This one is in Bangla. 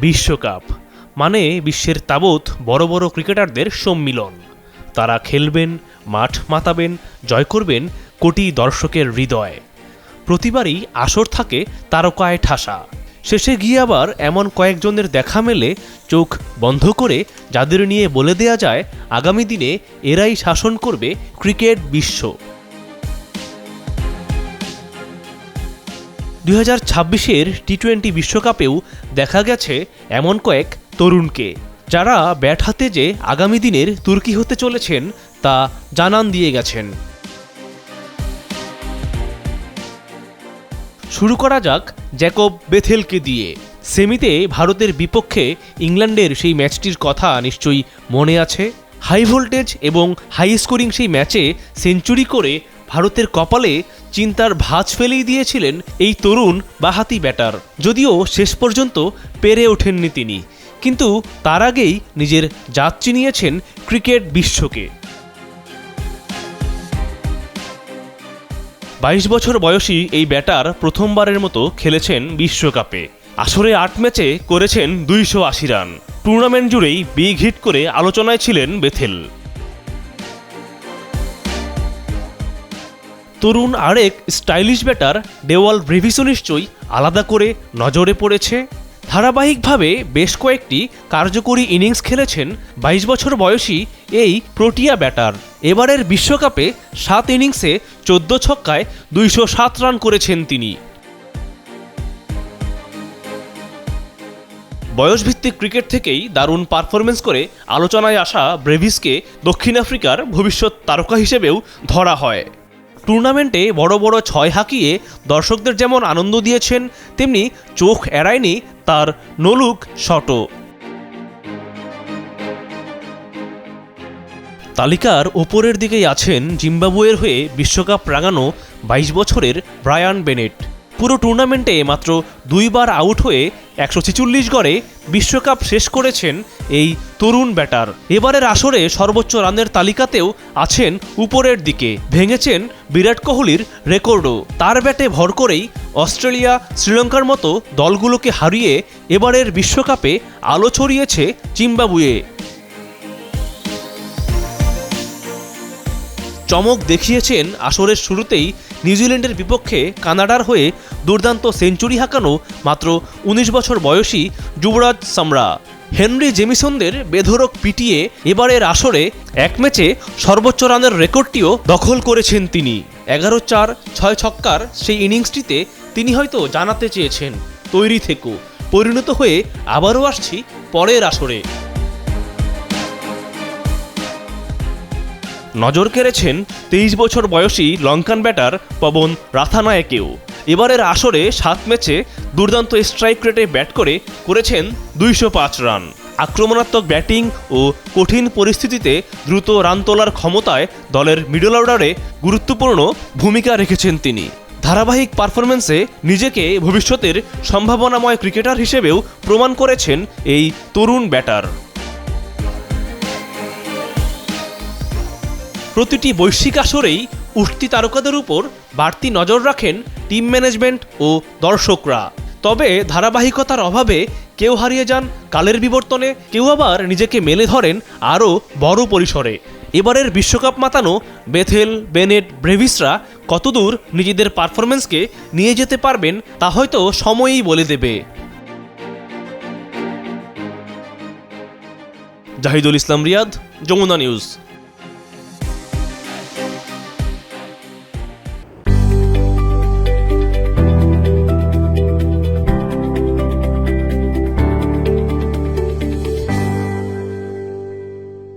বিশ্বকাপ মানে বিশ্বের তাবৎ বড় বড় ক্রিকেটারদের সম্মিলন। তারা খেলবেন, মাঠ মাতাবেন, জয় করবেন কোটি দর্শকের হৃদয়। প্রতিবারই আসর থাকে তারকায় ঠাসা। শেষে গিয়ে আবার এমন কয়েকজনের দেখা মেলে চোখ বন্ধ করে, যাদের নিয়ে বলে দেয়া যায় আগামী দিনে এরাই শাসন করবে ক্রিকেট বিশ্ব। 2026-এর টি-20 বিশ্বকাপেও দেখা গেছে এমন কয়েক তরুণকে, যারা ব্যাট হাতে যে আগামী দিনের তুর্কি হতে চলেছেন তা জানান দিয়ে গেছেন। শুরু করা যাক জ্যাকব বেথেলকে দিয়ে। সেমিতে ভারতের বিপক্ষে ইংল্যান্ডের সেই ম্যাচটির কথা নিশ্চয়ই মনে আছে। হাই ভোল্টেজ এবং হাই স্কোরিং সেই ম্যাচে সেঞ্চুরি করে ভারতের কপালে চিন্তার ভাঁজ ফেলেই দিয়েছিলেন এই তরুণ বাঁহাতি ব্যাটার। যদিও শেষ পর্যন্ত পেরে ওঠেননি তিনি, কিন্তু তার আগেই নিজের জাত চিনিয়েছেন ক্রিকেট বিশ্বকে। 22 বছর বয়সী এই ব্যাটার প্রথমবারের মতো খেলেছেন বিশ্বকাপে। আসরে 8 ম্যাচে করেছেন 280 রান। টুর্নামেন্ট জুড়েই বিগ হিট করে আলোচনায় ছিলেন বেথেল। তরুণ আরেক স্টাইলিশ ব্যাটার ডেওয়াল ব্রেভিসও নিশ্চয়ই আলাদা করে নজরে পড়েছে। ধারাবাহিকভাবে বেশ কয়েকটি কার্যকরী ইনিংস খেলেছেন 22 বছর বয়সী এই প্রোটিয়া ব্যাটার। এবারের বিশ্বকাপে 7 ইনিংসে 14 ছক্কায় 207 রান করেছেন তিনি। বয়সভিত্তিক ক্রিকেট থেকেই দারুণ পারফরমেন্স করে আলোচনায় আসা ব্রেভিসকে দক্ষিণ আফ্রিকার ভবিষ্যৎ তারকা হিসেবেও ধরা হয়। টুর্নামেন্টে বড় বড় 6 হাঁকিয়ে দর্শকদের যেমন আনন্দ দিয়েছেন, তেমনি চোখ এড়ায়নি তার নলুক শটও। তালিকার ওপরের দিকেই আছেন জিম্বাবুয়ের হয়ে বিশ্বকাপ রাঙানো 22 বছরের ব্রায়ান বেনেট। পুরো টুর্নামেন্টে মাত্র 2 বার আউট হয়ে 146 গড়ে বিশ্বকাপ শেষ করেছেন এই তরুণ ব্যাটার। এবারের আসরে সর্বোচ্চ রানের তালিকাতেও আছেন উপরের দিকে, ভেঙেছেন বিরাট কোহলির রেকর্ডও। তার ব্যাটে ভর করেই অস্ট্রেলিয়া, শ্রীলঙ্কার মতো দলগুলোকে হারিয়ে এবারের বিশ্বকাপে আলো ছড়িয়েছে জিম্বাবুয়ে। চমক দেখিয়েছেন আসরের শুরুতেই নিউজিল্যান্ডের বিপক্ষে কানাডার হয়ে দুর্দান্ত সেঞ্চুরি হাঁকানো মাত্র 19 বছর বয়সী যুবরাজ সামরা। হেনরি জেমিসনদের বেধড়ক পিটিয়ে এবারের আসরে 1 ম্যাচে সর্বোচ্চ রানের রেকর্ডটিও দখল করেছেন তিনি। 11-4 6 ছক্কার সেই ইনিংসটিতে তিনি হয়তো জানাতে চেয়েছেন, তৈরি থেকো, পরিণত হয়ে আবারও আসছি পরের আসরে। নজর কেড়েছেন 23 বছর বয়সী লঙ্কান ব্যাটার পবন রাথানায়েকেও। এবারের আসরে 7 ম্যাচে দুর্দান্ত স্ট্রাইক রেটে ব্যাট করে করেছেন 205 রান। আক্রমণাত্মক ব্যাটিং ও কঠিন পরিস্থিতিতে দ্রুত রান তোলার ক্ষমতায় দলের মিডল অর্ডারে গুরুত্বপূর্ণ ভূমিকা রেখেছেন তিনি। ধারাবাহিক পারফরমেন্সে নিজেকে ভবিষ্যতের সম্ভাবনাময় ক্রিকেটার হিসেবেও প্রমাণ করেছেন এই তরুণ ব্যাটার। প্রতিটি বৈশ্বিক আসরেই উঠতি তারকাদের উপর বাড়তি নজর রাখেন টিম ম্যানেজমেন্ট ও দর্শকরা। তবে ধারাবাহিকতার অভাবে কেউ হারিয়ে যান কালের বিবর্তনে, কেউ আবার নিজেকে মেলে ধরেন আরও বড় পরিসরে। এবারের বিশ্বকাপ মাতানো বেথেল, বেনেট, ব্রেভিসরা কতদূর নিজেদের পারফরমেন্সকে নিয়ে যেতে পারবেন তা হয়তো সময়ই বলে দেবে। জাহিদুল ইসলাম রিয়াদ, যমুনা নিউজ।